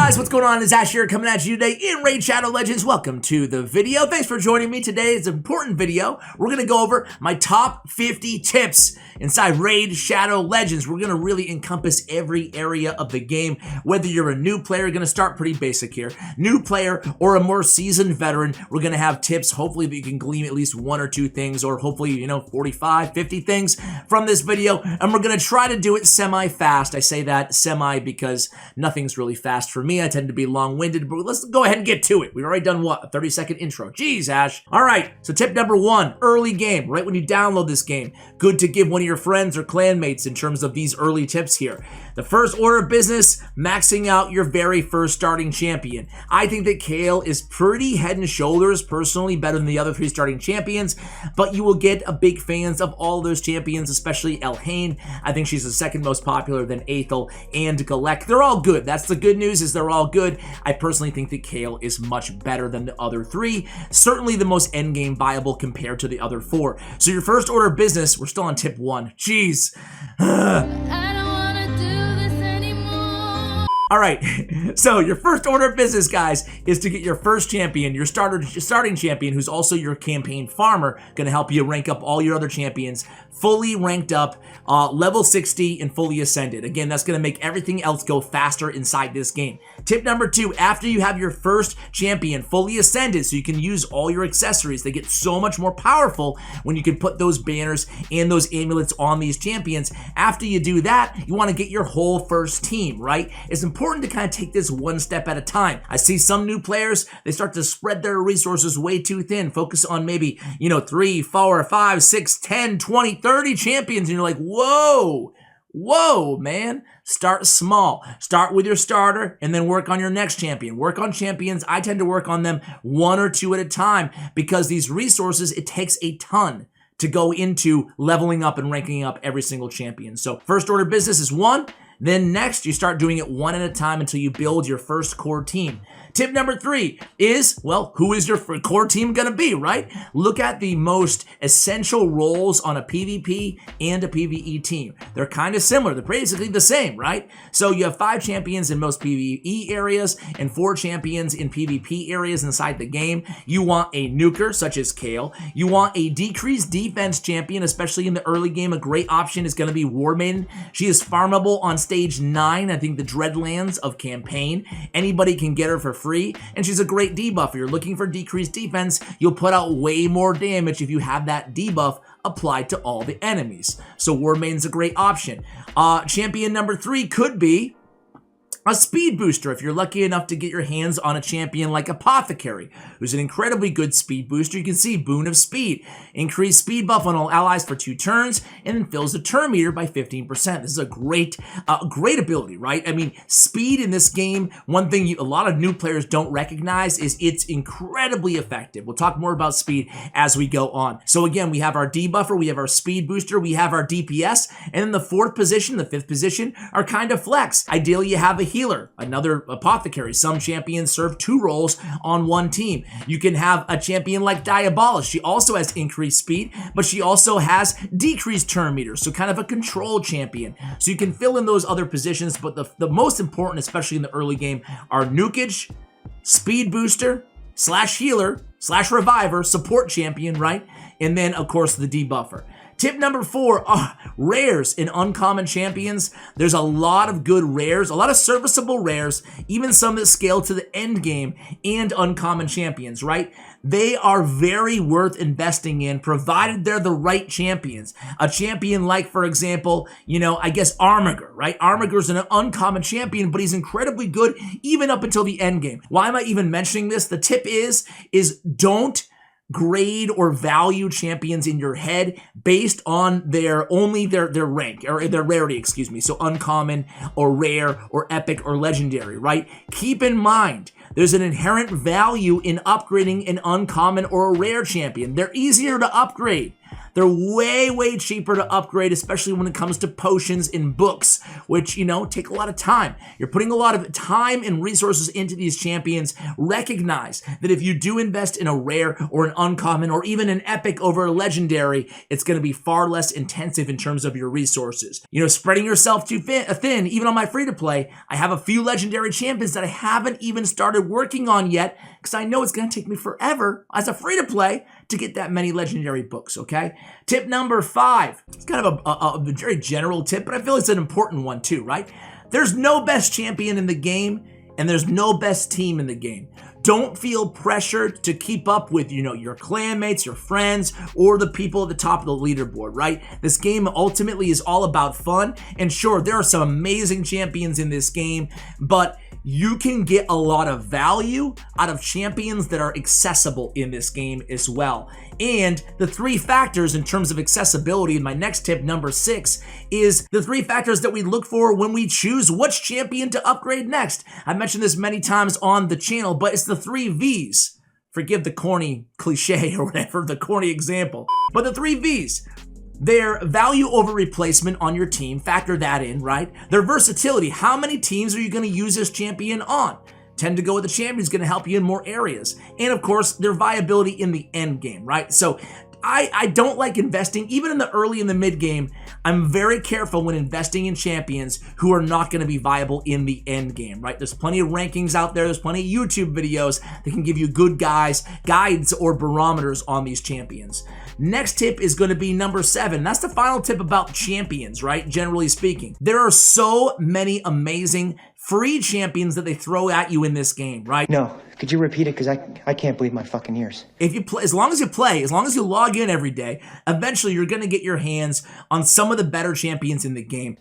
guys, what's going on? It's Ash here coming at you today in Raid Shadow Legends. Welcome to the video. Thanks for joining me today. It's an important video. We're going to go over my top 50 tips inside Raid Shadow Legends. We're going to really encompass every area of the game. Whether you're a new player, going to start pretty basic here, new player, or a more seasoned veteran, we're going to have tips. Hopefully that you can glean at least one or two things, or hopefully, 45, 50 things from this video. And we're going to try to do it semi-fast. I say that semi because nothing's really fast for me. I tend to be long-winded, but let's go ahead and get to it. We've already done, what, a 30-second intro. Jeez, Ash. All right, so tip number one, early game, right when you download this game. Good to give one of your friends or clanmates in terms of these early tips here. The first order of business, maxing out your very first starting champion. I think that Kayle is pretty head and shoulders, personally, better than the other three starting champions, but you will get a big fans of all those champions, especially Elhain. I think she's the second most popular, than Aethel and Galek. They're all good. That's the good news, is they're all good. I personally think that Kayle is much better than the other three. Certainly the most endgame viable compared to the other four. So your first order of business, we're still on tip one. Jeez. All right, so your first order of business, guys, is to get your first champion, your starting champion, who's also your campaign farmer, going to help you rank up all your other champions, fully ranked up, level 60 and fully ascended. Again, that's going to make everything else go faster inside this game. Tip number two, after you have your first champion fully ascended, so you can use all your accessories, they get so much more powerful when you can put those banners and those amulets on these champions. After you do that, you want to get your whole first team, right? It's important to kind of take this one step at a time. I see some new players, they start to spread their resources way too thin, focus on maybe, 3, 4, 5, 6, 10, 20, 30 champions, and you're like, whoa, man. Start small. Start with your starter and then work on your next champion. Work on champions. I tend to work on them one or two at a time because these resources, it takes a ton to go into leveling up and ranking up every single champion. So first order of business is one. Then next, you start doing it one at a time until you build your first core team. Tip number three is, well, who is your core team going to be, right? Look at the most essential roles on a PvP and a PvE team. They're kind of similar. They're basically the same, right? So you have 5 champions in most PvE areas and 4 champions in PvP areas inside the game. You want a nuker, such as Kayle. You want a decreased defense champion, especially in the early game. A great option is going to be War Maiden. She is farmable on stage 9, I think the Dreadlands of campaign. Anybody can get her for free, and she's a great debuffer. You're looking for decreased defense, you'll put out way more damage if you have that debuff applied to all the enemies. So War Maiden's a great option. Champion number 3 could be a speed booster, if you're lucky enough to get your hands on a champion like Apothecary, who's an incredibly good speed booster. You can see Boon of Speed. Increase speed buff on all allies for 2 turns, and then fills the turn meter by 15%. This is a great ability, right? I mean, speed in this game, one thing a lot of new players don't recognize is it's incredibly effective. We'll talk more about speed as we go on. So again, we have our debuffer, we have our speed booster, we have our DPS, and then the 4th position, the 5th position are kind of flex. Ideally, you have a healer, another Apothecary. Some champions serve 2 roles on one team. You can have a champion like Diabolus. She also has increased speed, but she also has decreased turn meters, so kind of a control champion. So you can fill in those other positions, but the most important, especially in the early game, are nukage, speed booster, / healer, / reviver, support champion, right? And then, of course, the debuffer. Tip number 4, rares in uncommon champions. There's a lot of good rares, a lot of serviceable rares, even some that scale to the end game, and uncommon champions, right? They are very worth investing in, provided they're the right champions. A champion like, for example, I guess Armiger, right? Armiger's an uncommon champion, but he's incredibly good even up until the end game. Why am I even mentioning this? The tip is don't grade or value champions in your head based on their rank, or their rarity, excuse me. So uncommon or rare or epic or legendary, right? Keep in mind There's an inherent value in upgrading an uncommon or a rare champion. They're easier to upgrade. They're way, way cheaper to upgrade, especially when it comes to potions and books, which, you know, take a lot of time. You're putting a lot of time and resources into these champions. Recognize that if you do invest in a rare or an uncommon or even an epic over a legendary, it's going to be far less intensive in terms of your resources. You know, spreading yourself too thin, even on my free-to-play, I have a few legendary champions that I haven't even started working on yet because I know it's going to take me forever as a free-to-play to get that many legendary books, okay? Tip number 5. It's kind of a very general tip, but I feel it's an important one too, right? There's no best champion in the game, and there's no best team in the game. Don't feel pressured to keep up with, you know, your clanmates, your friends, or the people at the top of the leaderboard, right? This game ultimately is all about fun, and sure, there are some amazing champions in this game, but you can get a lot of value out of champions that are accessible in this game as well. And the 3 factors in terms of accessibility, in my next tip, number 6, is the 3 factors that we look for when we choose which champion to upgrade next. I've mentioned this many times on the channel, but it's the 3 V's. Forgive the corny cliche or whatever, the corny example. But the 3 V's. Their value over replacement on your team, factor that in, right? Their versatility, how many teams are you going to use this champion on? Tend to go with the champion who's going to help you in more areas. And of course, their viability in the end game, right? So I don't like investing, even in the early and the mid game. I'm very careful when investing in champions who are not going to be viable in the end game, right? There's plenty of rankings out there. There's plenty of YouTube videos that can give you good guides or barometers on these champions. Next tip is going to be number 7. That's the final tip about champions, right? Generally speaking, there are so many amazing free champions that they throw at you in this game, right? No, could you repeat it? Because I can't believe my fucking ears. If you play, as long as you log in every day, eventually you're going to get your hands on some of the better champions in the game.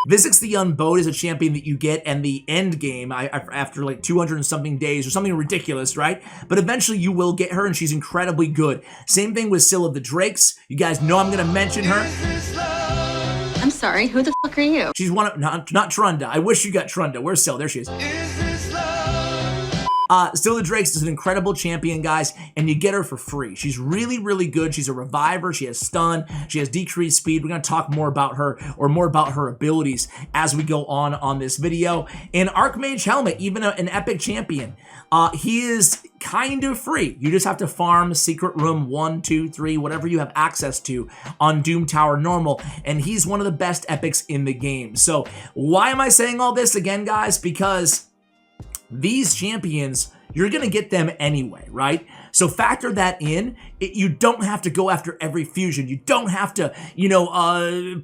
Visix the Unbowed is a champion that you get and the end game after like 200 and something days or something ridiculous, right? But eventually you will get her and she's incredibly good. Same thing with Scylla the Drakes. You guys know I'm going to mention her. I'm sorry, who the fuck are you? She's one of, not Trunda. I wish you got Trunda. Where's Scylla? There she is. Scylla the Drakes is an incredible champion, guys, and you get her for free. She's really, really good. She's a reviver. She has stun. She has decreased speed. We're going to talk more about her or more about her abilities as we go on this video. And Archmage Helmet, even an epic champion, he is kind of free. You just have to farm Secret Room 1, 2, 3, whatever you have access to on Doom Tower normal, and he's one of the best epics in the game. So why am I saying all this again, guys? Because these champions, you're going to get them anyway, right? So factor that in. You don't have to go after every fusion. You don't have to,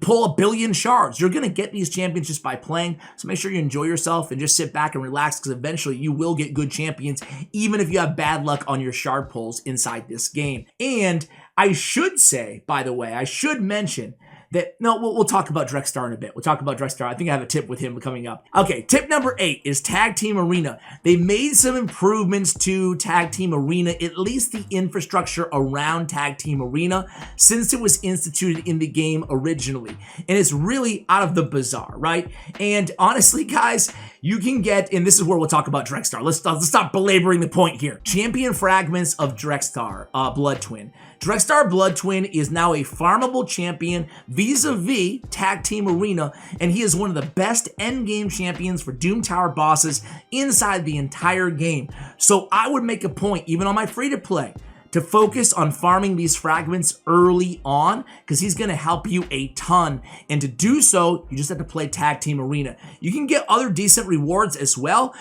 pull a billion shards. You're going to get these champions just by playing. So make sure you enjoy yourself and just sit back and relax, because eventually you will get good champions, even if you have bad luck on your shard pulls inside this game. And I should say, by the way, I should mention that, no, we'll talk about Drexstar in a bit. We'll talk about Drexstar. I think I have a tip with him coming up. Okay, tip number 8 is Tag Team Arena. They made some improvements to Tag Team Arena, at least the infrastructure around Tag Team Arena, since it was instituted in the game originally. And it's really out of the bizarre, right? And honestly, guys, you can get, and this is where we'll talk about Drexstar. Let's stop belaboring the point here. Champion fragments of Drexstar, Blood Twin. Drexstar Blood Twin is now a farmable champion vis-a-vis Tag Team Arena, and he is one of the best endgame champions for Doom Tower bosses inside the entire game. So I would make a point, even on my free-to-play, to focus on farming these fragments early on, because he's going to help you a ton. And to do so, you just have to play Tag Team Arena. You can get other decent rewards as well.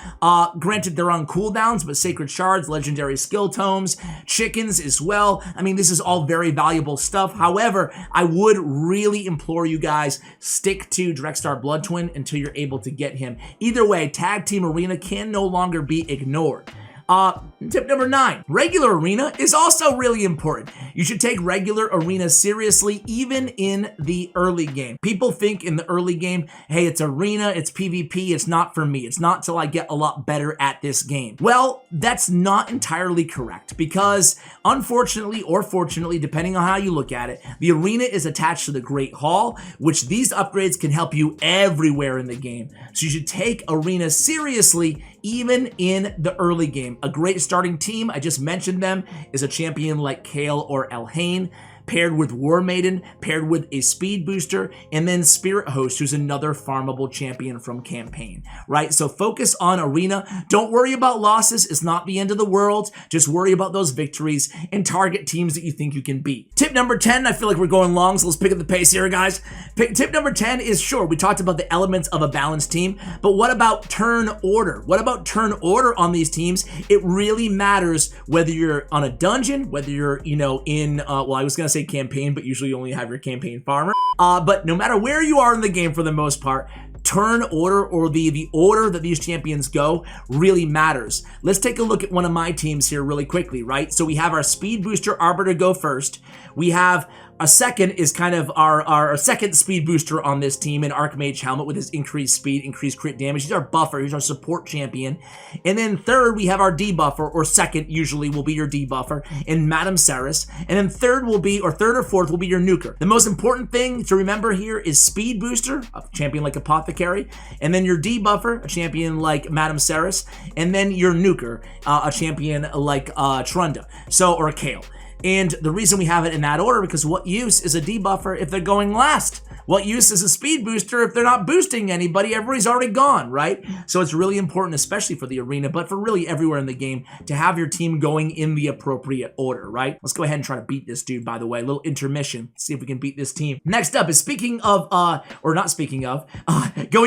Granted, they're on cooldowns, but Sacred Shards, Legendary Skill Tomes, Chickens as well. I mean, this is all very valuable stuff. However, I would really implore you guys, stick to Drexstar Blood Twin until you're able to get him. Either way, Tag Team Arena can no longer be ignored. Tip number 9, regular arena is also really important. You should take regular arena seriously even in the early game. People think in the early game, hey, it's arena, it's PvP, it's not for me. It's not till I get a lot better at this game. Well, that's not entirely correct because unfortunately or fortunately, depending on how you look at it, the arena is attached to the Great Hall, which these upgrades can help you everywhere in the game. So you should take arena seriously even in the early game. A great starting team, I just mentioned them, is a champion like Kale or Elhain, paired with War Maiden, paired with a speed booster, and then Spirit Host, who's another farmable champion from campaign, right? So focus on arena. Don't worry about losses. It's not the end of the world. Just worry about those victories and target teams that you think you can beat. Tip number 10, I feel like we're going long, so let's pick up the pace here, guys. Tip number 10 is, sure, we talked about the elements of a balanced team, but what about turn order? What about turn order on these teams? It really matters whether you're on a dungeon, whether you're, you know, in, well, I was going to say campaign, but usually you only have your campaign farmer. But no matter where you are in the game for the most part, turn order or the order that these champions go really matters. Let's take a look at one of my teams here really quickly, right? So we have our speed booster Arbiter go first. We have a second is kind of our second speed booster on this team, an Archmage Helmet with his increased speed, increased crit damage. He's our buffer, he's our support champion. And then third, we have our debuffer, or second usually will be your debuffer, in Madame Ceres. And then third or fourth will be your nuker. The most important thing to remember here is speed booster, a champion like Apothecary, and then your debuffer, a champion like Madame Ceres, and then your nuker, a champion like Trunda, or Kale. And the reason we have it in that order, because what use is a debuffer if they're going last? What use is a speed booster if they're not boosting anybody? Everybody's already gone, right? So it's really important, especially for the arena, but for really everywhere in the game, to have your team going in the appropriate order, right? Let's go ahead and try to beat this dude, by the way. A little intermission. Let's see if we can beat this team. Next up is going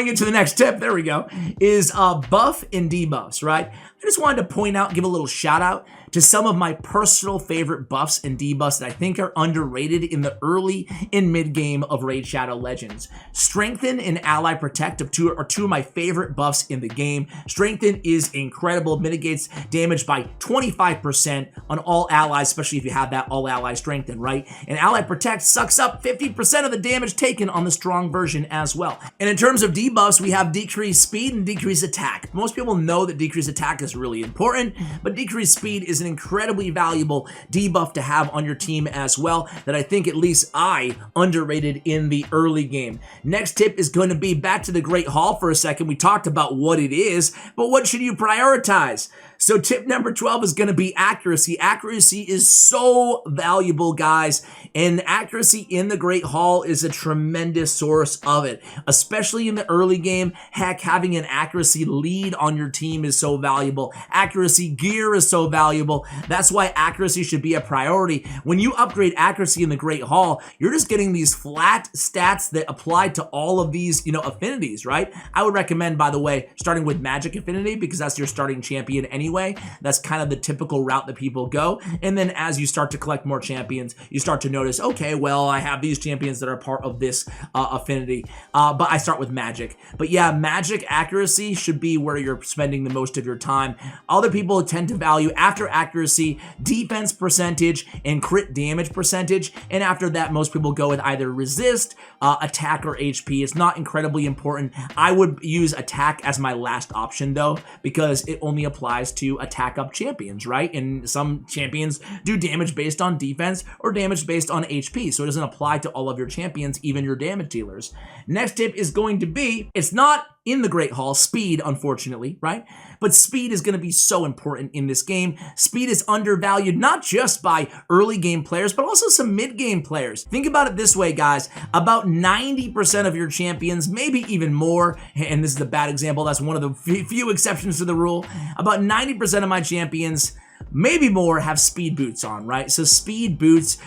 into the next tip, there we go, is buff and debuffs, right? I just wanted to point out, give a little shout out to some of my personal favorite buffs and debuffs that I think are underrated in the early and mid game of Raid Shadow Legends. Strengthen and Ally Protect are two of my favorite buffs in the game. Strengthen is incredible, mitigates damage by 25% on all allies, especially if you have that all ally strengthen, right? And Ally Protect sucks up 50% of the damage taken on the strong version as well. And in terms of debuffs, we have decreased speed and decreased attack. Most people know that decreased attack is really important, but decreased speed is an incredibly valuable debuff to have on your team as well that I think at least I underrated in the early game. Next tip is going to be back to the Great Hall for a second. We talked about what it is, but what should you prioritize? So tip number 12 is going to be accuracy. Accuracy is so valuable, guys, and accuracy in the Great Hall is a tremendous source of it, especially in the early game. Heck, having an accuracy lead on your team is so valuable. Accuracy gear is so valuable. That's why accuracy should be a priority. When you upgrade accuracy in the Great Hall, you're just getting these flat stats that apply to all of these, affinities, right? I would recommend, by the way, starting with Magic Affinity because that's your starting champion anyway. That's kind of the typical route that people go. And then as you start to collect more champions, you start to notice, okay, well, I have these champions that are part of this affinity, but I start with Magic. But yeah, Magic accuracy should be where you're spending the most of your time. Other people tend to value, after accuracy, defense percentage and crit damage percentage. And after that, most people go with either resist, attack, or HP. It's not incredibly important. I would use attack as my last option though, because it only applies to attack up champions, right? And some champions do damage based on defense or damage based on HP, so it doesn't apply to all of your champions, even your damage dealers. Next tip is going to be, it's not in the Great Hall, speed, unfortunately, right? But speed is going to be so important in this game. Speed is undervalued not just by early game players, but also some mid game players. Think about it this way, guys. About 90% of your champions, maybe even more, and this is a bad example, that's one of the few exceptions to the rule, about 90% of my champions maybe more, have speed boots on, right? So speed boots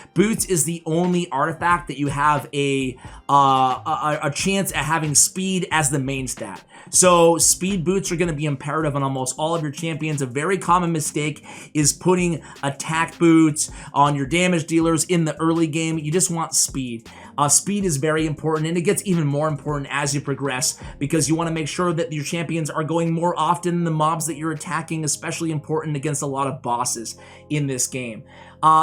is the only artifact that you have a chance at having speed as the main stat. So speed boots are going to be imperative on almost all of your champions. A very common mistake is putting attack boots on your damage dealers in the early game. You just want speed. Speed is very important, and it gets even more important as you progress, because you want to make sure that your champions are going more often than the mobs that you're attacking, especially important against a lot of bosses in this game.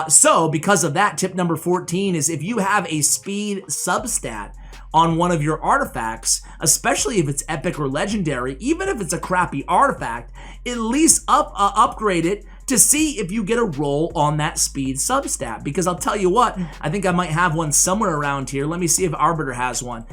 So because of that, tip number 14 is if you have a speed substat on one of your artifacts, especially if it's epic or legendary, even if it's a crappy artifact, at least upgrade it to see if you get a roll on that speed substat. Because I'll tell you what, I think I might have one somewhere around here. Let me see if Arbiter has one.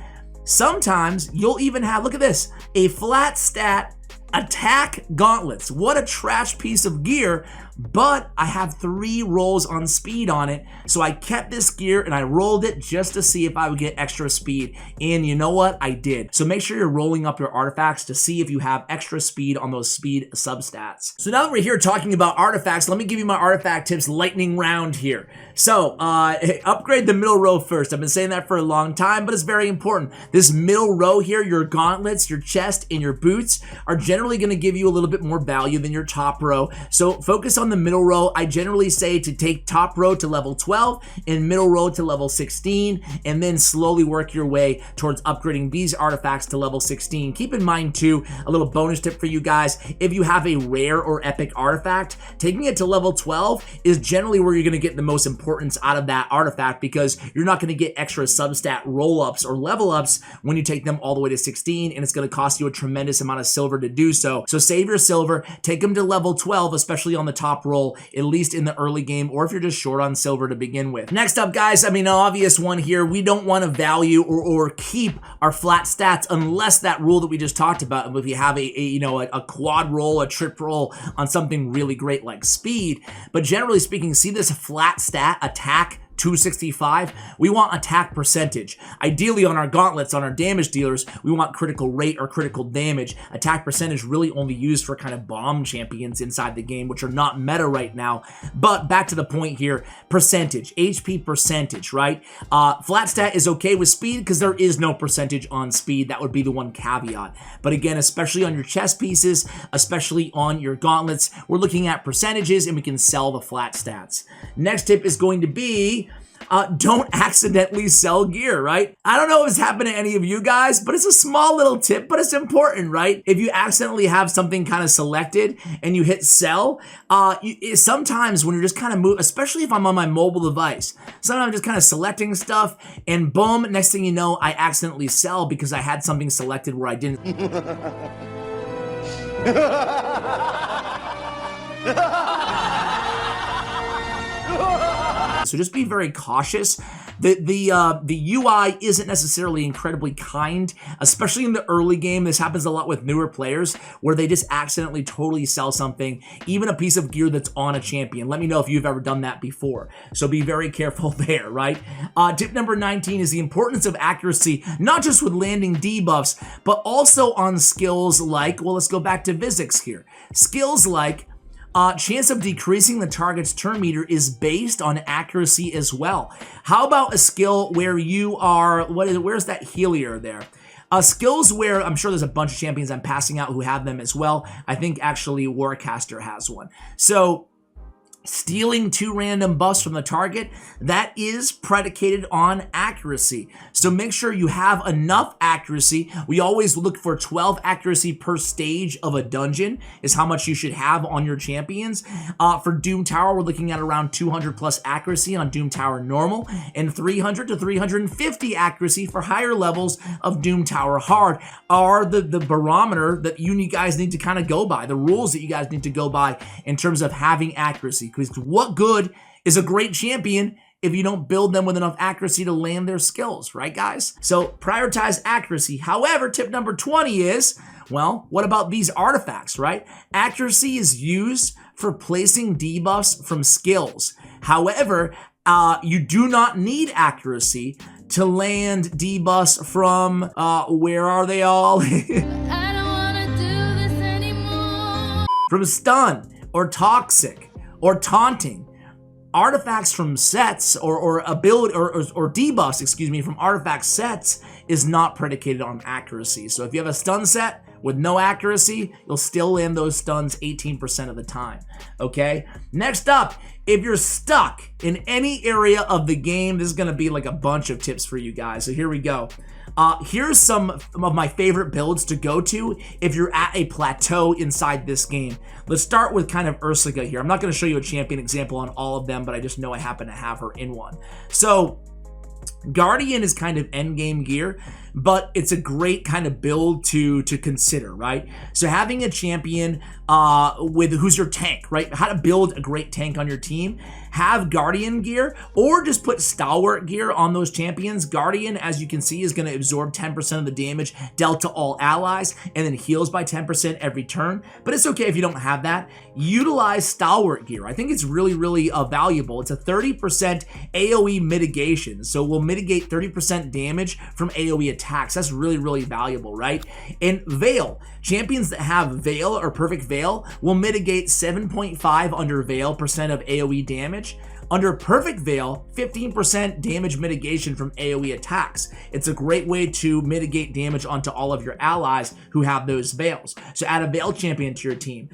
Sometimes you'll even have, look at this, a flat stat attack gauntlets. What a trash piece of gear, but I have 3 rolls on speed on it, so I kept this gear and I rolled it just to see if I would get extra speed, and you know what? I did. So make sure you're rolling up your artifacts to see if you have extra speed on those speed substats. So now that we're here talking about artifacts, let me give you my artifact tips lightning round here. So upgrade the middle row first. I've been saying that for a long time, but it's very important. This middle row here, your gauntlets, your chest, and your boots are generally going to give you a little bit more value than your top row. So focus on the middle row. I generally say to take top row to level 12 and middle row to level 16, and then slowly work your way towards upgrading these artifacts to level 16. Keep in mind too, a little bonus tip for you guys, if you have a rare or epic artifact, taking it to level 12 is generally where you're going to get the most importance out of that artifact, because you're not going to get extra substat roll-ups or level ups when you take them all the way to 16, and it's going to cost you a tremendous amount of silver to do so. So save your silver, take them to level 12, especially on the top roll, at least in the early game, or if you're just short on silver to begin with. Next up, guys, I mean, an obvious one here, we don't want to value or keep our flat stats unless that rule that we just talked about, if you have a quad roll, a trip roll on something really great like speed. But generally speaking, see this flat stat, attack 265, we want attack percentage. Ideally on our gauntlets, on our damage dealers, we want critical rate or critical damage. Attack percentage really only used for kind of bomb champions inside the game, which are not meta right now. But back to the point here, percentage, HP percentage, right? Flat stat is okay with speed because there is no percentage on speed. That would be the one caveat. But again, especially on your chest pieces, especially on your gauntlets, we're looking at percentages and we can sell the flat stats. Next tip is going to be don't accidentally sell gear, right? I don't know if it's happened to any of you guys, but it's a small little tip, but it's important, right? If you accidentally have something kind of selected and you hit sell, sometimes when you're just kind of especially if I'm on my mobile device, sometimes I'm just kind of selecting stuff and boom, next thing you know, I accidentally sell because I had something selected where I didn't. So just be very cautious. The UI isn't necessarily incredibly kind, especially in the early game. This happens a lot with newer players where they just accidentally totally sell something, even a piece of gear that's on a champion. Let me know if you've ever done that before. So be very careful there, right? Tip number 19 is the importance of accuracy, not just with landing debuffs, but also on skills like, well, let's go back to physics here. Skills like chance of decreasing the target's turn meter is based on accuracy as well. How about a skill where you are, where's that Helier there? Skills where I'm sure there's a bunch of champions I'm passing out who have them as well. I think actually Warcaster has one. So stealing 2 random buffs from the target, that is predicated on accuracy. So make sure you have enough accuracy. We always look for 12 accuracy per stage of a dungeon is how much you should have on your champions. For Doom Tower, we're looking at around 200 plus accuracy on Doom Tower normal and 300 to 350 accuracy for higher levels of Doom Tower hard are the barometer that you guys need to kind of go by, the rules that you guys need to go by in terms of having accuracy. Because what good is a great champion if you don't build them with enough accuracy to land their skills, right, guys? So prioritize accuracy. However, tip number 20 is, well, what about these artifacts, right? Accuracy is used for placing debuffs from skills. However, you do not need accuracy to land debuffs from, where are they all? I don't wanna do this anymore. From stun or toxic or taunting. Artifacts from sets or ability or debuffs, excuse me, from artifact sets is not predicated on accuracy. So if you have a stun set with no accuracy, you'll still land those stuns 18% of the time, okay? Next up, if you're stuck in any area of the game, this is gonna be like a bunch of tips for you guys. So here we go. Here's some of my favorite builds to go to if you're at a plateau inside this game. Let's start with kind of Ursica here. I'm not going to show you a champion example on all of them, but I just know I happen to have her in one. So Guardian is kind of endgame gear, but it's a great kind of build to consider, right? So having a champion with who's your tank, right? How to build a great tank on your team. Have Guardian gear or just put Stalwart gear on those champions. Guardian, as you can see, is going to absorb 10% of the damage dealt to all allies and then heals by 10% every turn. But it's okay if you don't have that. Utilize Stalwart gear. I think it's really, really valuable. It's a 30% AoE mitigation. So we'll mitigate 30% damage from AoE attacks. That's really, really valuable, right? And Veil. Champions that have Veil or Perfect Veil will mitigate 7.5 under Veil % of AoE damage. Under Perfect Veil, 15% damage mitigation from AoE attacks. It's a great way to mitigate damage onto all of your allies who have those Veils. So add a Veil champion to your team.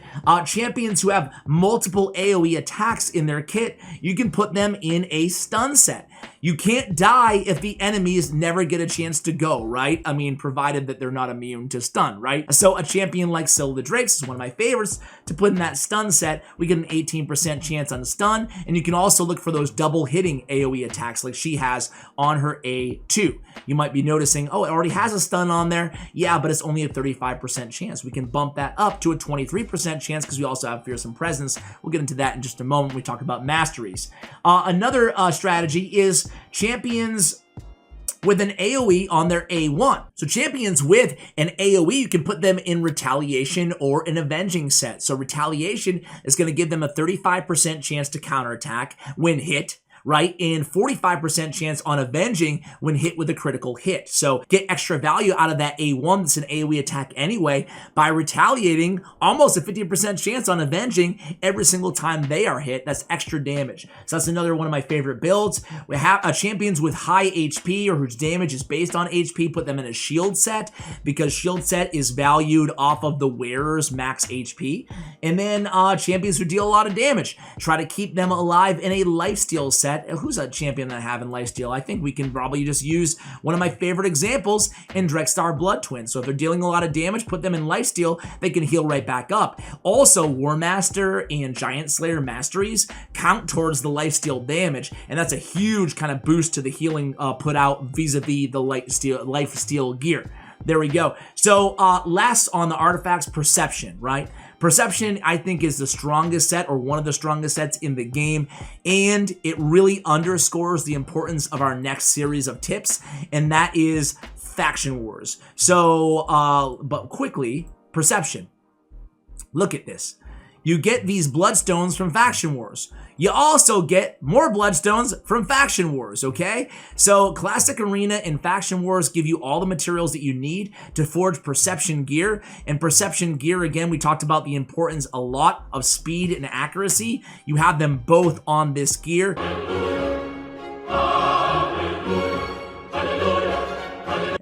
Champions who have multiple AoE attacks in their kit, you can put them in a stun set. You can't die if the enemies never get a chance to go, right? I mean, provided that they're not immune to stun, right? So a champion like Scylla the Drakes is one of my favorites to put in that stun set. We get an 18% chance on stun, and you can also look for those double hitting AoE attacks like she has on her A2. You might be noticing, oh, it already has a stun on there. Yeah, but it's only a 35% chance. We can bump that up to a 23% chance because we also have Fearsome Presence. We'll get into that in just a moment when we talk about Masteries. Another strategy is champions with an AoE on their A1. So champions with an AoE, you can put them in Retaliation or an Avenging set. So Retaliation is going to give them a 35% chance to counterattack when hit, right? And 45% chance on Avenging when hit with a critical hit. So get extra value out of that A1 that's an AoE attack anyway by retaliating almost a 50% chance on Avenging every single time they are hit. That's extra damage. So that's another one of my favorite builds. We have champions with high HP or whose damage is based on HP, put them in a shield set because shield set is valued off of the wearer's max HP. And then champions who deal a lot of damage, try to keep them alive in a lifesteal set. Who's a champion that I have in lifesteal? I think we can probably just use one of my favorite examples in Drexstar Blood Twin. So if they're dealing a lot of damage, put them in lifesteal, they can heal right back up. Also, War Master and Giant Slayer Masteries count towards the lifesteal damage, and that's a huge kind of boost to the healing put out vis-a-vis the lifesteal gear. There we go. So last on the artifacts, Perception, right? Perception, I think, is the strongest set or one of the strongest sets in the game, and it really underscores the importance of our next series of tips, and that is Faction Wars. So, but quickly, Perception. Look at this. You get these Bloodstones from Faction Wars. You also get more Bloodstones from Faction Wars, okay? So Classic Arena and Faction Wars give you all the materials that you need to forge Perception gear. And Perception gear, again, we talked about the importance a lot of speed and accuracy. You have them both on this gear.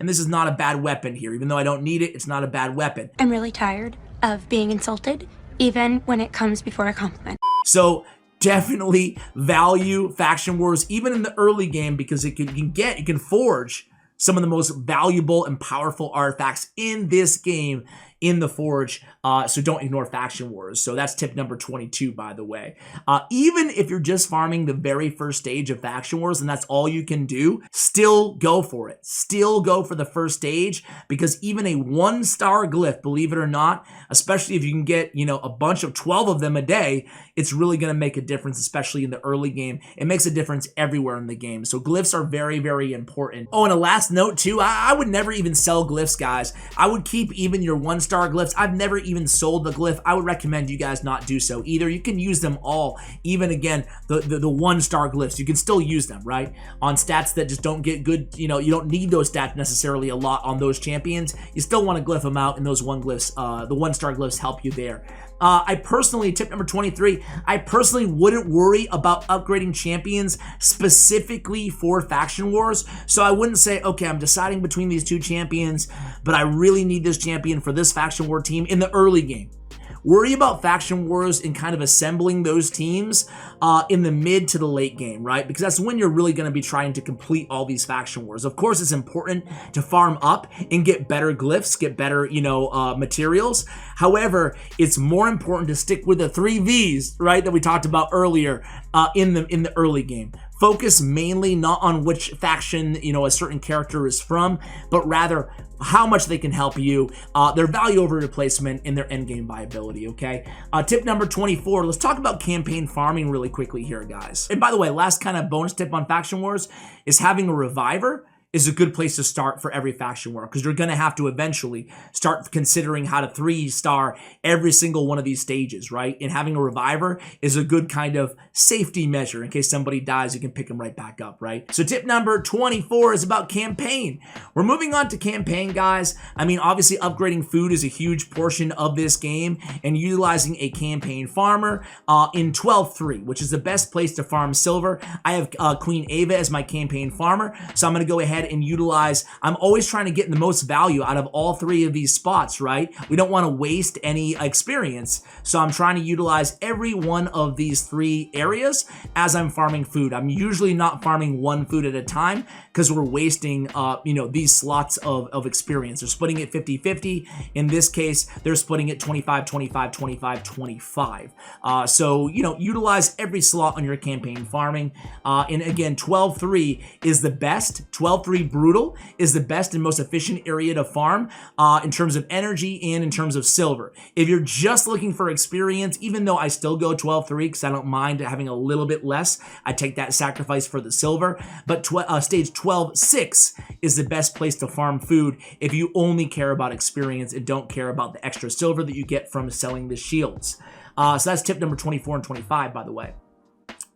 And this is not a bad weapon here. Even though I don't need it, it's not a bad weapon. I'm really tired of being insulted, even when it comes before a compliment. So definitely value Faction Wars even in the early game because you can forge some of the most valuable and powerful artifacts in this game in the Forge, so don't ignore Faction Wars. So that's tip number 22, by the way. Even if you're just farming the very first stage of Faction Wars and that's all you can do, still go for it. Still go for the first stage because even a 1-star glyph, believe it or not, especially if you can get, you know, a bunch of 12 of them a day, it's really going to make a difference, especially in the early game. It makes a difference everywhere in the game. So glyphs are very, very important. Oh, and a last note too, I would never even sell glyphs, guys. I would keep even your 1-star 6-star glyphs. I've never even sold the glyph. I would recommend you guys not do so either. You can use them all, even again, the 1-star glyphs. You can still use them, right? On stats that just don't get good, you don't need those stats necessarily a lot on those champions. You still want to glyph them out, and those the 1-star glyphs help you there. I personally, tip number 23, I personally wouldn't worry about upgrading champions specifically for faction wars. So I wouldn't say, okay, I'm deciding between these 2 champions, but I really need this champion for this faction war team in the early game. Worry about faction wars and kind of assembling those teams in the mid to the late game, right? Because that's when you're really going to be trying to complete all these faction wars. Of course, it's important to farm up and get better glyphs, get better, materials. However, it's more important to stick with the 3 Vs, right, that we talked about earlier in the early game. Focus mainly not on which faction, a certain character is from, but rather how much they can help you, their value over replacement, and their endgame viability, okay? Tip number 24, let's talk about campaign farming really quickly here, guys. And by the way, last kind of bonus tip on faction wars is having a reviver is a good place to start for every faction war, because you're going to have to eventually start considering how to 3-star every single one of these stages, right? And having a reviver is a good kind of safety measure. In case somebody dies, you can pick them right back up, right? So tip number 24 is about campaign. We're moving on to campaign, guys. I mean, obviously upgrading food is a huge portion of this game, and utilizing a campaign farmer in 12-3, which is the best place to farm silver. I have Queen Ava as my campaign farmer, so I'm going to go ahead and utilize, I'm always trying to get the most value out of all 3 of these spots, right? We don't want to waste any experience, so I'm trying to utilize every one of these 3 areas as I'm farming food. I'm usually not farming 1 food at a time because we're wasting, these slots of experience. They're splitting it 50-50. In this case, they're splitting it 25-25, 25-25. So, utilize every slot on your campaign farming. And again, 12-3 is the best. 12-3 Brutal is the best and most efficient area to farm in terms of energy and in terms of silver. If you're just looking for experience, even though I still go 12-3 because I don't mind having a little bit less, I take that sacrifice for the silver. But stage 12-6 is the best place to farm food if you only care about experience and don't care about the extra silver that you get from selling the shields. So that's tip number 24 and 25, by the way.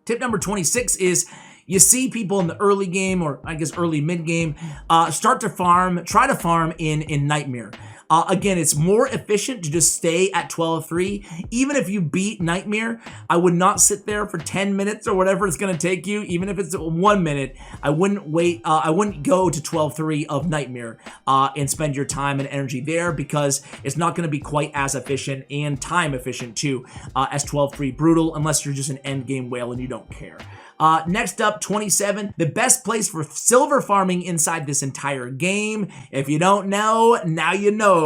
Tip number 26 is, you see people in the early game, or I guess early mid game, try to farm in Nightmare. Again, it's more efficient to just stay at 12-3. Even if you beat Nightmare, I would not sit there for 10 minutes or whatever it's going to take you. Even if it's 1 minute, I wouldn't wait. I wouldn't go to 12-3 of Nightmare and spend your time and energy there, because it's not going to be quite as efficient and time efficient too as 12-3 Brutal, unless you're just an end game whale and you don't care. Next up, 27, the best place for silver farming inside this entire game. If you don't know, now you know.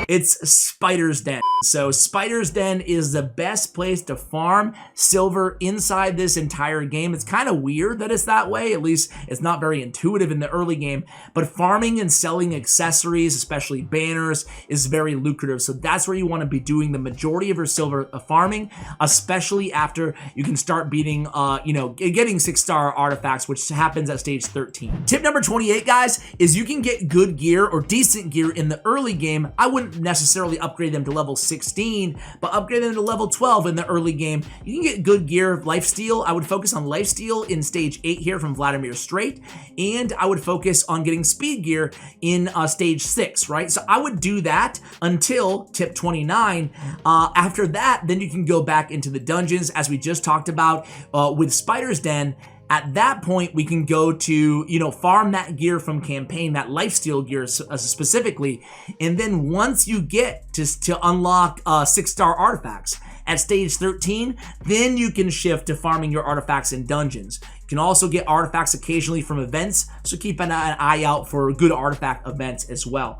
It's Spider's Den. So Spider's Den is the best place to farm silver inside this entire game. It's kind of weird that it's that way. At least it's not very intuitive in the early game. But farming and selling accessories, especially banners, is very lucrative. So that's where you want to be doing the majority of your silver farming, especially after you can start beating, getting 6-star artifacts, which happens at stage 13. Tip number 28, guys, is you can get good gear or decent gear in the early game. I wouldn't necessarily upgrade them to level 16, but upgrade them to level 12 in the early game. You can get good gear, lifesteal. I would focus on lifesteal in stage 8 here from Vladimir Strait, and I would focus on getting speed gear in stage 6, right? So I would do that until tip 29. After that, then you can go back into the dungeons, as we just talked about with Spider's Den. At that point, we can go to, farm that gear from campaign, that lifesteal gear specifically. And then once you get to unlock 6-star artifacts at stage 13, then you can shift to farming your artifacts in dungeons. You can also get artifacts occasionally from events, so keep an eye out for good artifact events as well.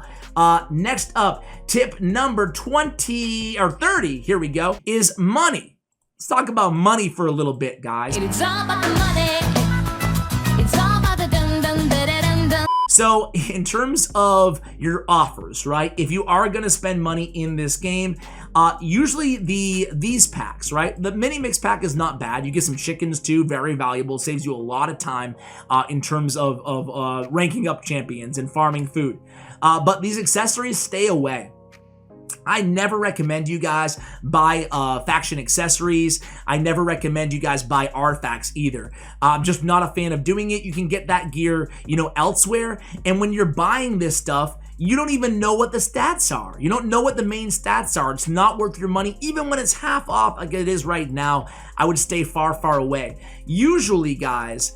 Next up, tip number 30, here we go, is money. Let's talk about money for a little bit, guys. It's all about the money. It's all about the dun dun da da dun dun. So in terms of your offers, right? If you are going to spend money in this game, Usually these packs, right? The mini mix pack is not bad. You get some chickens too, very valuable. Saves you a lot of time in terms of ranking up champions and farming food. But these accessories, stay away. I never recommend you guys buy faction accessories. I never recommend you guys buy artifacts either. I'm just not a fan of doing it. You can get that gear, you know, elsewhere. And when you're buying this stuff, you don't even know what the stats are. You don't know what the main stats are. It's not worth your money. Even when it's half off like it is right now, I would stay far, far away. Usually, guys,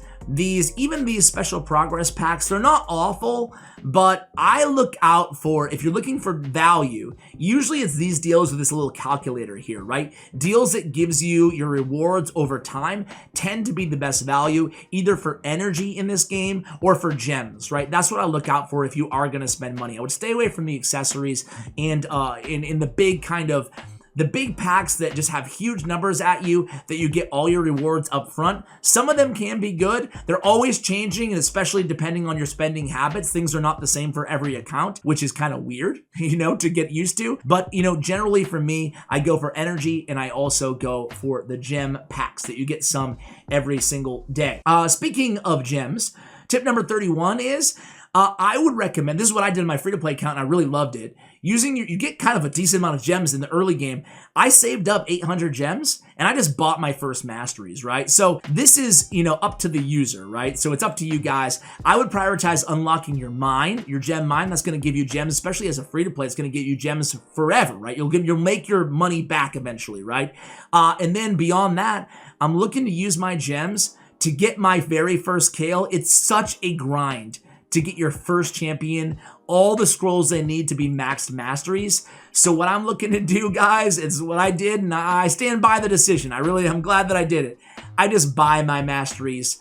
even these special progress packs, they're not awful, but I look out for, if you're looking for value, usually it's these deals with this little calculator here, right? Deals that gives you your rewards over time tend to be the best value, either for energy in this game or for gems, right? That's what I look out for if you are going to spend money. I would stay away from the accessories and in the big kind of the big packs that just have huge numbers at you that you get all your rewards up front. Some of them can be good. They're always changing, and especially depending on your spending habits, things are not the same for every account, which is kind of weird, you know, to get used to. But, you know, generally for me, I go for energy, and I also go for the gem packs that you get some every single day. Speaking of gems, tip number 31 is I would recommend, this is what I did in my free-to-play account, and I really loved it. You get kind of a decent amount of gems in the early game. I saved up 800 gems, and I just bought my first masteries, right? So this is, you know, up to the user, right? So it's up to you guys. I would prioritize unlocking your mine, your gem mine. That's going to give you gems, especially as a free-to-play. It's going to get you gems forever, right? You'll make your money back eventually, right? And then beyond that, I'm looking to use my gems to get my very first Kale. It's such a grind to get your first champion, all the scrolls they need to be maxed masteries. So what I'm looking to do, guys, is what I did, and I stand by the decision. I'm glad that I did it. I just buy my masteries,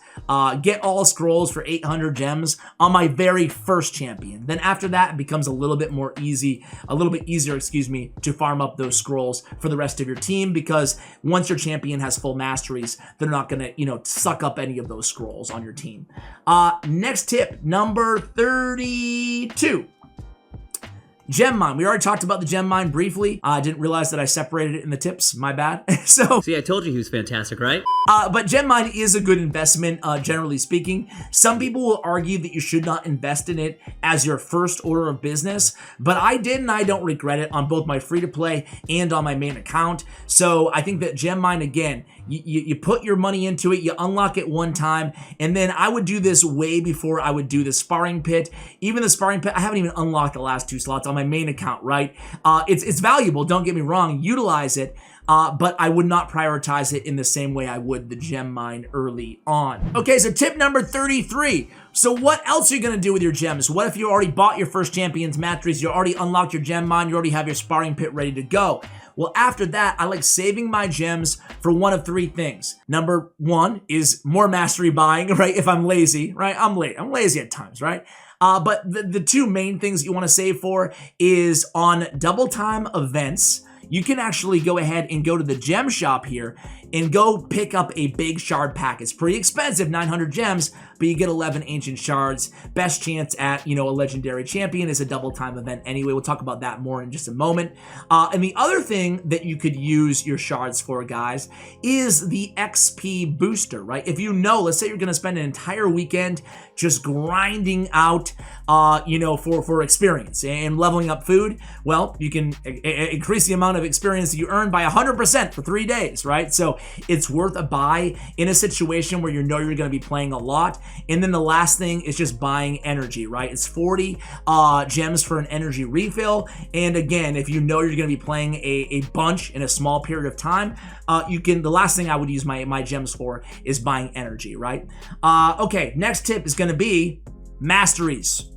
get all scrolls for 800 gems on my very first champion. Then after that, it becomes a little bit easier, to farm up those scrolls for the rest of your team, because once your champion has full masteries, they're not gonna, you know, suck up any of those scrolls on your team. Next tip, number 32. Gem mine. We already talked about the gem mine briefly. I didn't realize that I separated it in the tips. My bad. See, I told you he was fantastic, right? But gem mine is a good investment, generally speaking. Some people will argue that you should not invest in it as your first order of business, but I did, and I don't regret it on both my free-to-play and on my main account. So I think that gem mine, again, you put your money into it, you unlock it one time, and then I would do this way before I would do the sparring pit. Even the sparring pit, I haven't even unlocked the last 2 slots on my main account, right? It's valuable, don't get me wrong, utilize it, but I would not prioritize it in the same way I would the gem mine early on. Okay, so tip number 33. So what else are you going to do with your gems? What if you already bought your first champion's masteries, you already unlocked your gem mine, you already have your sparring pit ready to go? Well, after that, I like saving my gems for one of 3 things. Number 1 is more mastery buying, right? If I'm lazy, right? I'm lazy at times, right? But the 2 main things you want to save for is on double time events. You can actually go ahead and go to the gem shop here and go pick up a big shard pack. It's pretty expensive, 900 gems, but you get 11 ancient shards. Best chance at, you know, a legendary champion is a double time event anyway. We'll talk about that more in just a moment. And the other thing that you could use your shards for, guys, is the XP booster, right? If you know, let's say you're going to spend an entire weekend just grinding out, you know, for experience and leveling up food, well, you can increase the amount of experience that you earn by 100% for 3 days, right? So it's worth a buy in a situation where you know you're going to be playing a lot. And then the last thing is just buying energy, right? It's 40 gems for an energy refill. And again, if you know you're going to be playing a bunch in a small period of time, the last thing I would use my gems for is buying energy, right? Okay, next tip is going to be masteries.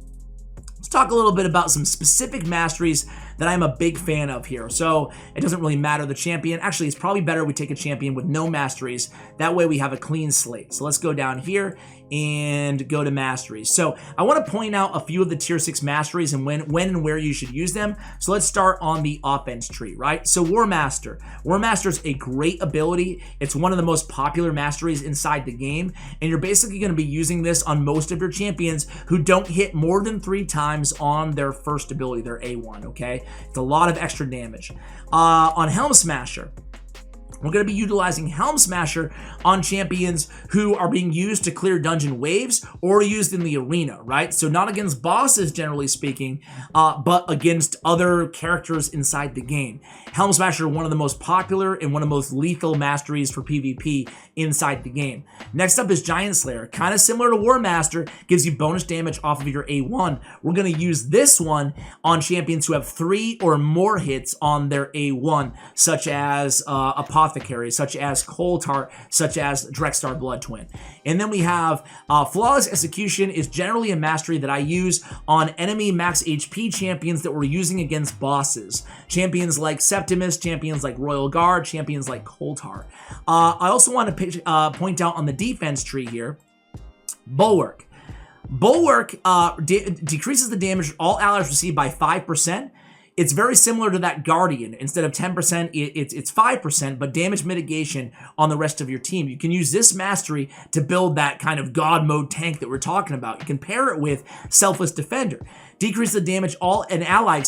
Let's talk a little bit about some specific masteries that I'm a big fan of here. So it doesn't really matter the champion. Actually, it's probably better we take a champion with no masteries. That way we have a clean slate. So let's go down here and go to masteries. So I want to point out a few of the tier 6 masteries and when and where you should use them. So let's start on the offense tree, right? So War Master. War Master is a great ability. It's one of the most popular masteries inside the game, and you're basically going to be using this on most of your champions who don't hit more than 3 times times on their first ability, their A1, okay? It's a lot of extra damage. On Helm Smasher, we're going to be utilizing Helm Smasher on champions who are being used to clear dungeon waves or used in the arena, right? So not against bosses, generally speaking, but against other characters inside the game. Helm Smasher, one of the most popular and one of the most lethal masteries for PvP inside the game. Next up is Giant Slayer. Kind of similar to War Master, gives you bonus damage off of your A1. We're going to use this one on champions who have 3 or more hits on their A1, such as Apothecary, such as Cold Heart, such as Drexstar Blood Twin. And then we have Flawless Execution is generally a mastery that I use on enemy max HP champions that we're using against bosses. Champions like Septimus, champions like Royal Guard, champions like Cold Heart. I also want to point out on the defense tree here, Bulwark. Bulwark decreases the damage all allies receive by 5%. It's very similar to that Guardian. Instead of 10%, it's 5%, but damage mitigation on the rest of your team. You can use this mastery to build that kind of God mode tank that we're talking about. You can pair it with Selfless Defender. Decrease the damage an ally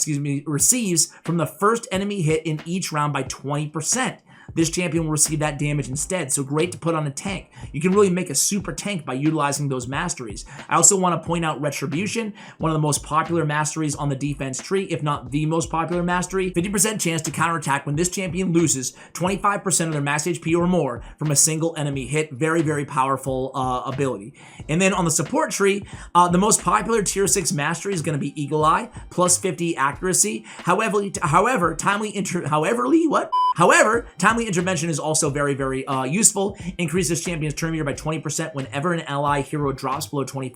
receives from the first enemy hit in each round by 20%. This champion will receive that damage instead, so great to put on a tank. You can really make a super tank by utilizing those masteries. I also want to point out Retribution, one of the most popular masteries on the defense tree, if not the most popular mastery. 50% chance to counterattack when this champion loses 25% of their max HP or more from a single enemy hit. Very, very powerful ability. And then on the support tree, the most popular tier 6 mastery is going to be Eagle Eye, plus 50 accuracy. However, timely intervention is also very, very useful. Increases champion's turn meter by 20% whenever an ally hero drops below 25%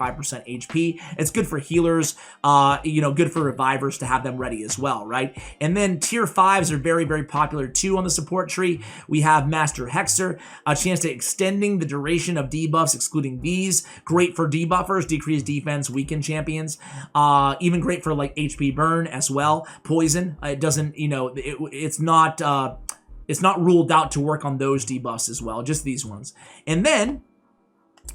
HP. It's good for healers, good for revivers to have them ready as well, right? And then tier 5s are very, very popular too on the support tree. We have Master Hexer, a chance to extending the duration of debuffs, excluding these. Great for debuffers, decreased defense, weaken champions. Even great for like HP burn as well. Poison, it doesn't, it's not ruled out to work on those debuffs as well, just these ones. And then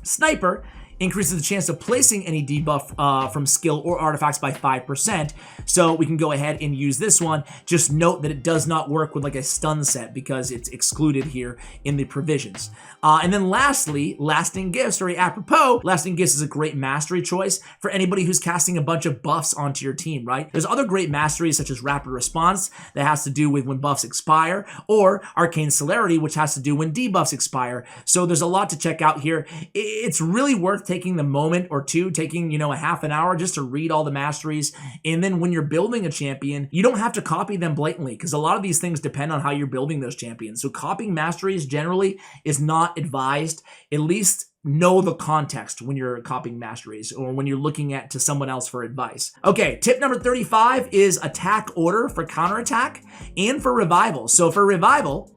Sniper increases the chance of placing any debuff from skill or artifacts by 5%. So we can go ahead and use this one. Just note that it does not work with like a stun set because it's excluded here in the provisions. And then lastly, Lasting Gifts, very apropos, Lasting Gifts is a great mastery choice for anybody who's casting a bunch of buffs onto your team, right? There's other great masteries such as Rapid Response that has to do with when buffs expire, or Arcane Celerity, which has to do when debuffs expire. So there's a lot to check out here. It's really worth taking the moment or two, taking, a half an hour just to read all the masteries. And then when you're building a champion, you don't have to copy them blatantly because a lot of these things depend on how you're building those champions. So copying masteries generally is not advised. At least know the context when you're copying masteries or when you're looking to someone else for advice. Okay, tip number 35 is attack order for counterattack and for revival. So for revival,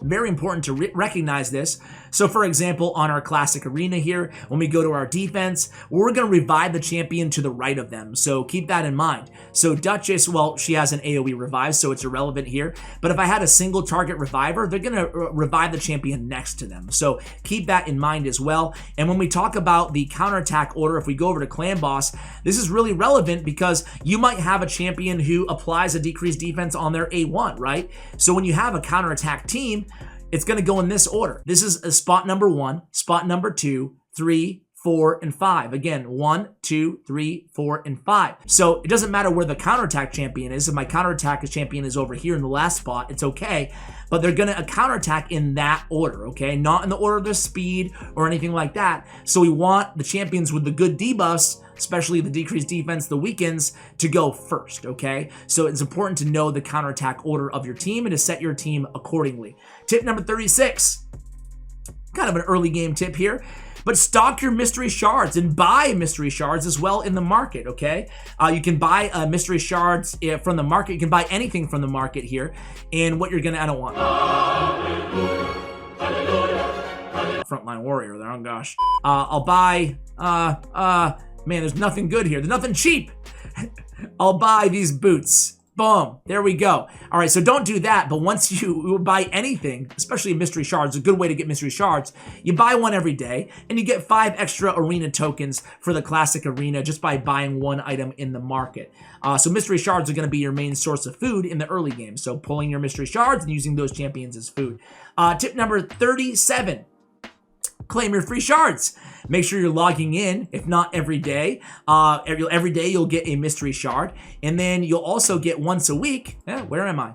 very important to recognize this. So for example, on our classic arena here, when we go to our defense, we're going to revive the champion to the right of them. So keep that in mind. So Duchess, well, she has an AoE revive, so it's irrelevant here. But if I had a single target reviver, they're going to revive the champion next to them. So keep that in mind as well. And when we talk about the counterattack order, if we go over to Clan Boss, this is really relevant because you might have a champion who applies a decreased defense on their A1, right? So when you have a counterattack team, it's going to go in this order. This is a spot number 1, spot number 2, 3, 4, and 5. Again, 1, 2, 3, 4, and 5. So it doesn't matter where the counterattack champion is. If my counterattack champion is over here in the last spot, it's okay. But they're going to counterattack in that order, okay? Not in the order of their speed or anything like that. So we want the champions with the good debuffs, especially the decreased defense, the weakens, to go first, okay? So it's important to know the counterattack order of your team and to set your team accordingly. Tip number 36, kind of an early game tip here, but stock your mystery shards and buy mystery shards as well in the market, okay? You can buy mystery shards from the market. You can buy anything from the market here. And what you're gonna, I don't want frontline warrior there, oh gosh. I'll buy, man, there's nothing good here. There's nothing cheap. I'll buy these boots. Boom. There we go. All right, so don't do that. But once you buy anything, especially mystery shards, a good way to get mystery shards, you buy one every day and you get 5 extra arena tokens for the classic arena just by buying one item in the market. So mystery shards are going to be your main source of food in the early game. So pulling your mystery shards and using those champions as food. Tip number 37. Claim your free shards. Make sure you're logging in, if not every day. Every day you'll get a mystery shard. And then you'll also get once a week. Where am I?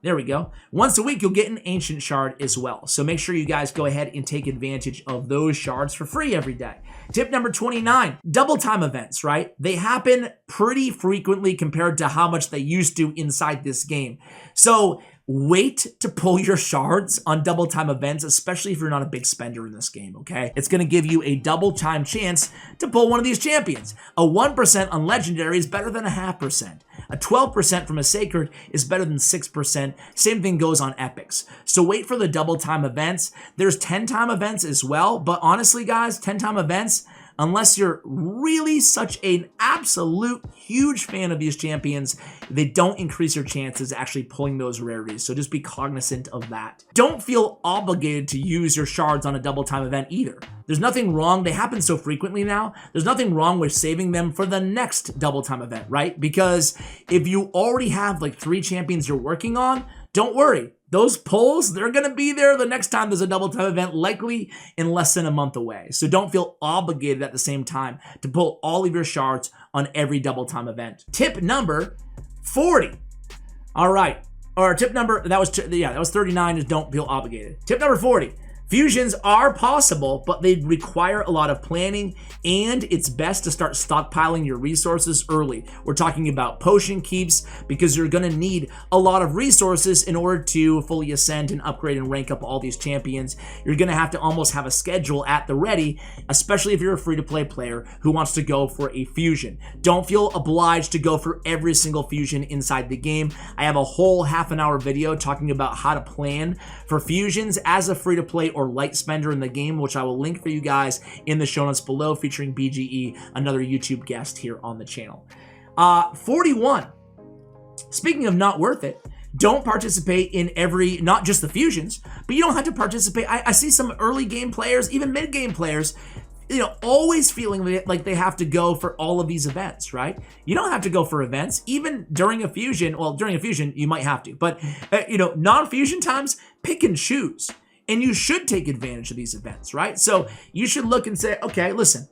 There we go. Once a week, you'll get an ancient shard as well. So make sure you guys go ahead and take advantage of those shards for free every day. Tip number 29, double time events, right? They happen pretty frequently compared to how much they used to inside this game. So wait to pull your shards on double time events, especially if you're not a big spender in this game, okay? It's going to give you a double time chance to pull one of these champions. A 1% on legendary is better than a 0.5%. A 12% from a sacred is better than 6%. Same thing goes on epics. So wait for the double time events. There's 10 time events as well, but honestly guys, 10 time events, unless you're really such an absolute huge fan of these champions, they don't increase your chances actually pulling those rarities. So just be cognizant of that. Don't feel obligated to use your shards on a double time event either. There's nothing wrong. They happen so frequently now. There's nothing wrong with saving them for the next double time event, right? Because if you already have like 3 champions you're working on, don't worry. Those pulls, they're going to be there the next time there's a double time event, likely in less than a month away. So don't feel obligated at the same time to pull all of your shards on every double time event. Tip number 40. All right. Or tip number, that was 39 is don't feel obligated. Tip number 40. Fusions are possible, but they require a lot of planning, and it's best to start stockpiling your resources early. We're talking about potion keeps because you're going to need a lot of resources in order to fully ascend and upgrade and rank up all these champions. You're going to have to almost have a schedule at the ready, especially if you're a free-to-play player who wants to go for a fusion. Don't feel obliged to go for every single fusion inside the game. I have a whole half-an-hour video talking about how to plan for fusions as a free-to-play or light spender in the game, which I will link for you guys in the show notes below, featuring BGE, another YouTube guest here on the channel. 41. Speaking of not worth it, don't participate in not just the fusions, but you don't have to participate. I see some early game players, even mid game players, always feeling like they have to go for all of these events, right? You don't have to go for events, even during a fusion. Well, during a fusion, you might have to, but non-fusion times, pick and choose. And you should take advantage of these events, right? So you should look and say, okay, listen,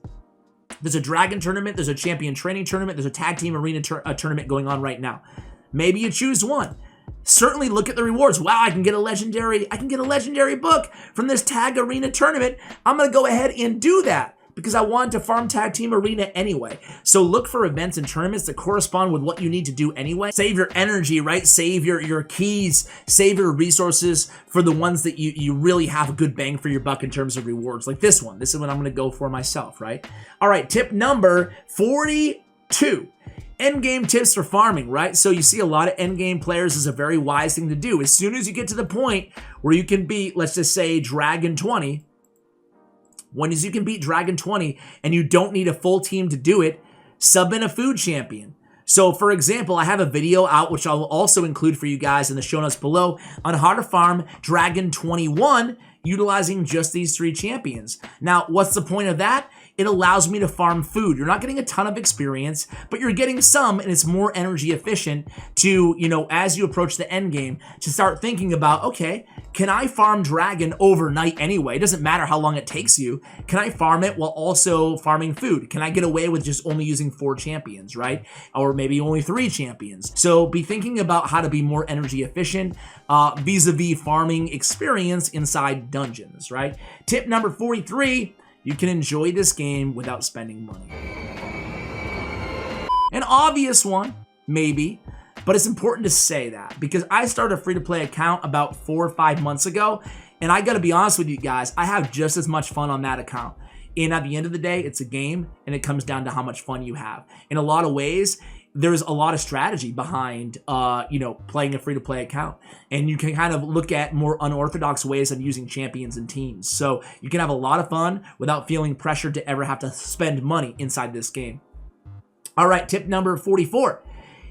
there's a dragon tournament, there's a champion training tournament, there's a tag team arena tournament going on right now. Maybe you choose one. Certainly look at the rewards. Wow, I can get a legendary book from this tag arena tournament. I'm going to go ahead and do that because I wanted to farm tag team arena anyway. So look for events and tournaments that correspond with what you need to do anyway. Save your energy, right? Save your keys, save your resources for the ones that you really have a good bang for your buck in terms of rewards. Like this one. This is what I'm going to go for myself, right? All right, tip number 42. Endgame tips for farming, right? So you see a lot of endgame players is a very wise thing to do. As soon as you get to the point where you can beat, let's just say, Dragon 20, as you can beat Dragon 20 and you don't need a full team to do it, sub in a food champion. So for example, I have a video out, which I'll also include for you guys in the show notes below, on how to farm Dragon 21 utilizing just these 3 champions. Now, what's the point of that? It allows me to farm food. You're not getting a ton of experience, but you're getting some, and it's more energy efficient to, as you approach the end game, to start thinking about, okay, can I farm Dragon overnight anyway? It doesn't matter how long it takes you. Can I farm it while also farming food? Can I get away with just only using 4 champions, right? Or maybe only 3 champions. So be thinking about how to be more energy efficient vis-a-vis farming experience inside dungeons, right? Tip number 43, you can enjoy this game without spending money. An obvious one, maybe, but it's important to say that because I started a free-to-play account about 4 or 5 months ago, and I gotta be honest with you guys, I have just as much fun on that account. And at the end of the day, it's a game, and it comes down to how much fun you have. In a lot of ways, there's a lot of strategy behind, playing a free-to-play account. And you can kind of look at more unorthodox ways of using champions and teams. So you can have a lot of fun without feeling pressured to ever have to spend money inside this game. All right, tip number 44.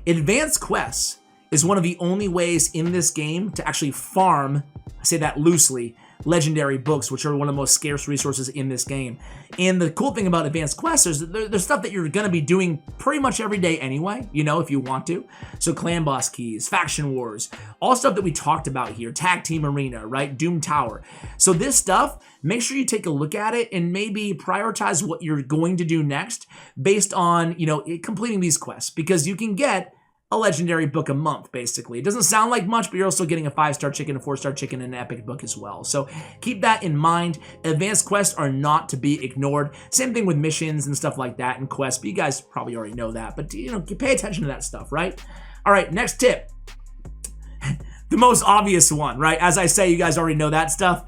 Advanced quests is one of the only ways in this game to actually farm, I say that loosely, legendary books, which are one of the most scarce resources in this game. And the cool thing about advanced quests is that there's stuff that you're going to be doing pretty much every day anyway, you know, if you want to. So clan boss keys, faction wars, all stuff that we talked about here, tag team arena, right? Doom Tower. So this stuff, make sure you take a look at it and maybe prioritize what you're going to do next based on, you know, completing these quests, because you can get a legendary book a month, basically. It doesn't sound like much, but you're also getting a 5-star chicken, a 4-star chicken, and an epic book as well. So keep that in mind. Advanced quests are not to be ignored. Same thing with missions and stuff like that and quests, but you guys probably already know that. But, you know, pay attention to that stuff, right? All right, next tip. The most obvious one, right? As I say, you guys already know that stuff.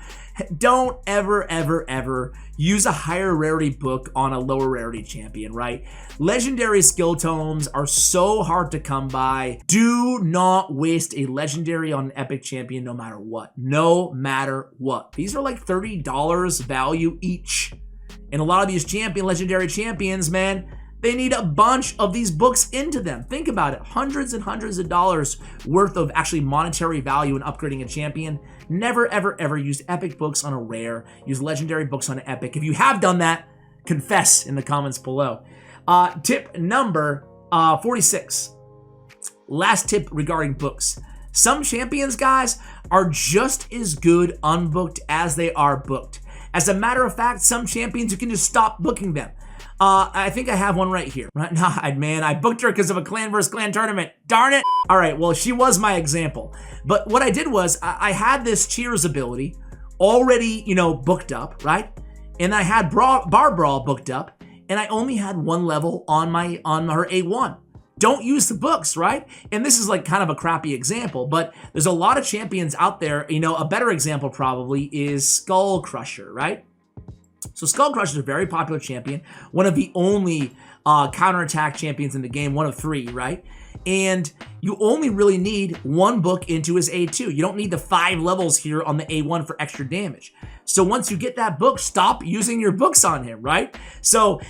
Don't ever use a higher rarity book on a lower rarity champion, right? Legendary skill tomes are so hard to come by. Do not waste a legendary on an epic champion no matter what. No matter what. These are like $30 value each. And a lot of these legendary champions, man, they need a bunch of these books into them. Think about it. Hundreds and hundreds of dollars worth of actually monetary value in upgrading a champion. Never, ever use epic books on a rare. Use legendary books on an epic. If you have done that, confess in the comments below. Tip number 46. Last tip regarding books. Some champions, guys, are just as good unbooked as they are booked. As a matter of fact, some champions, you can just stop booking them. I think I have one right here. Right now, man, I booked her because of a clan versus clan tournament. Darn it. All right, well, she was my example. But what I did was I had this Cheers ability already, you know, booked up, right? And I had Bar Brawl booked up, and I only had one level on her A1. Don't use the books, right? And this is like kind of a crappy example, but there's a lot of champions out there. You know, a better example probably is Skull Crusher, right? So Skull Crusher is a very popular champion, one of the only counterattack champions in the game, one of 3, right? And you only really need one book into his A2. You don't need the 5 levels here on the A1 for extra damage. So once you get that book, stop using your books on him, right? So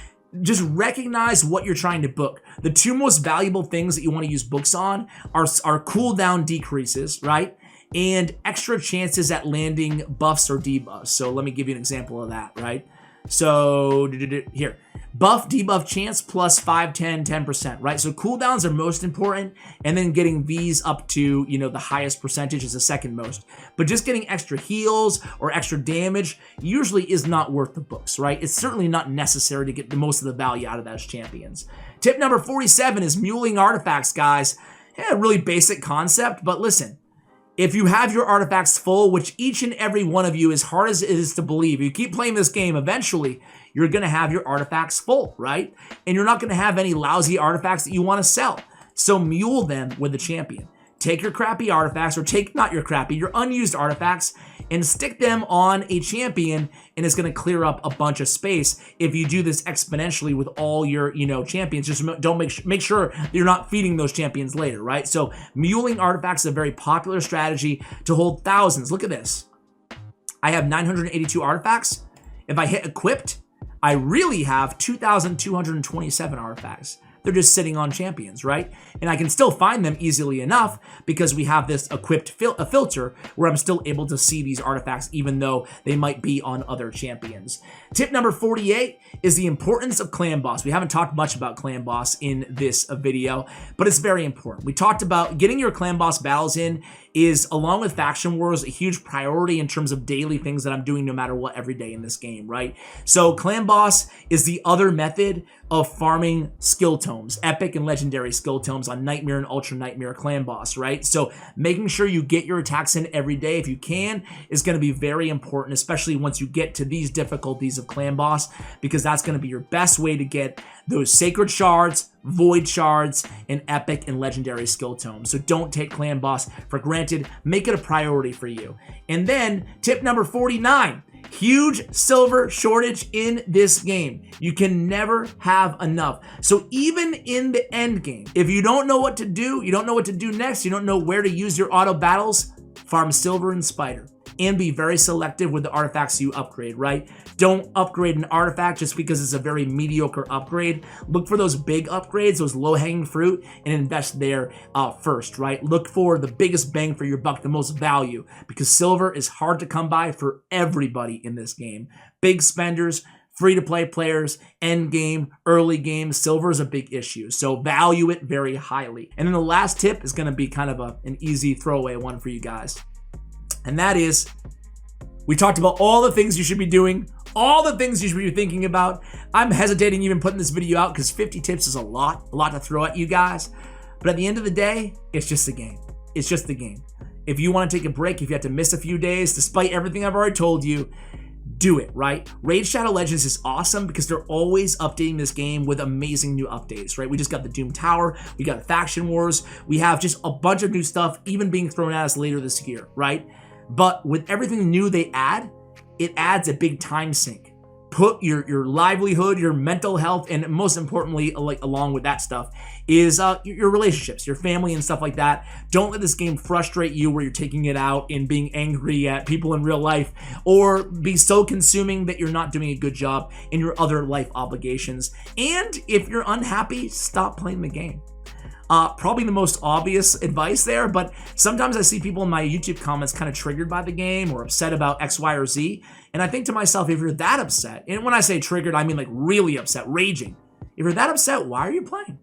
just recognize what you're trying to book. The 2 most valuable things that you want to use books on are cooldown decreases, right? And extra chances at landing buffs or debuffs. So let me give you an example of that, right? So here, buff debuff chance plus 5, 10, 10%, right? So cooldowns are most important, and then getting these up to, you know, the highest percentage is the second most. But just getting extra heals or extra damage usually is not worth the books, right? It's certainly not necessary to get the most of the value out of those champions. Tip number 47 is muling artifacts, guys. Yeah, really basic concept, but listen. If you have your artifacts full, which each and every one of you, as hard as it is to believe, you keep playing this game, eventually you're going to have your artifacts full, right? And you're not going to have any lousy artifacts that you want to sell. So mule them with the champion. Take your crappy artifacts, or not your crappy, your unused artifacts, and stick them on a champion, and it's going to clear up a bunch of space. If you do this exponentially with all your, you know, champions, just don't make sure you're not feeding those champions later, right? So muling artifacts is a very popular strategy to hold thousands. Look at this. I have 982 artifacts. If I hit equipped, I really have 2,227 artifacts. They're just sitting on champions, right? And I can still find them easily enough because we have this equipped filter where I'm still able to see these artifacts even though they might be on other champions. Tip number 48 is the importance of clan boss. We haven't talked much about clan boss in this video, but it's very important. We talked about getting your clan boss battles in is, along with faction wars, a huge priority in terms of daily things that I'm doing no matter what every day in this game, right? So clan boss is the other method of farming skill tomes, epic and legendary skill tomes on Nightmare and Ultra Nightmare clan boss, right? So making sure you get your attacks in every day if you can is going to be very important, especially once you get to these difficulties of clan boss, because that's going to be your best way to get those sacred shards, void shards, and epic and legendary skill tomes. So don't take clan boss for granted. Make it a priority for you. And then tip number 49, huge silver shortage in this game. You can never have enough. So even in the end game, if you don't know what to do, you don't know what to do next, you don't know where to use your auto battles, farm silver and spider. and be very selective with the artifacts you upgrade, right? Don't upgrade an artifact just because it's a very mediocre upgrade. Look for those big upgrades, those low-hanging fruit, and invest there first, right? Look for the biggest bang for your buck, the most value, because silver is hard to come by for everybody in this game. Big spenders, free-to-play players, end game, early game, silver is a big issue. So value it very highly. And then the last tip is going to be kind of an easy throwaway one for you guys. And that is, we talked about all the things you should be doing, all the things you should be thinking about. I'm hesitating even putting this video out because 50 tips is a lot to throw at you guys. But at the end of the day, it's just a game. It's just a game. If you want to take a break, if you have to miss a few days, despite everything I've already told you, do it, right? Raid Shadow Legends is awesome because they're always updating this game with amazing new updates, right? We just got the Doom Tower, we got Faction Wars, we have just a bunch of new stuff even being thrown at us later this year, right? But with everything new they add, it adds a big time sink. Put your livelihood, your mental health, and most importantly, like along with that stuff, is your relationships, your family and stuff like that. Don't let this game frustrate you where you're taking it out in being angry at people in real life, or be so consuming that you're not doing a good job in your other life obligations. And if you're unhappy, stop playing the game. Probably the most obvious advice there, but sometimes I see people in my YouTube comments kind of triggered by the game or upset about X, Y, or Z. And I think to myself, if you're that upset, and when I say triggered, I mean like really upset, raging. If you're that upset, why are you playing?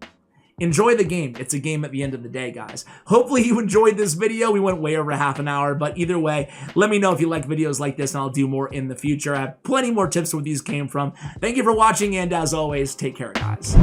Enjoy the game. It's a game at the end of the day, guys. Hopefully you enjoyed this video. We went way over half an hour, but either way, let me know if you like videos like this and I'll do more in the future. I have plenty more tips where these came from. Thank you for watching, and as always, take care, guys.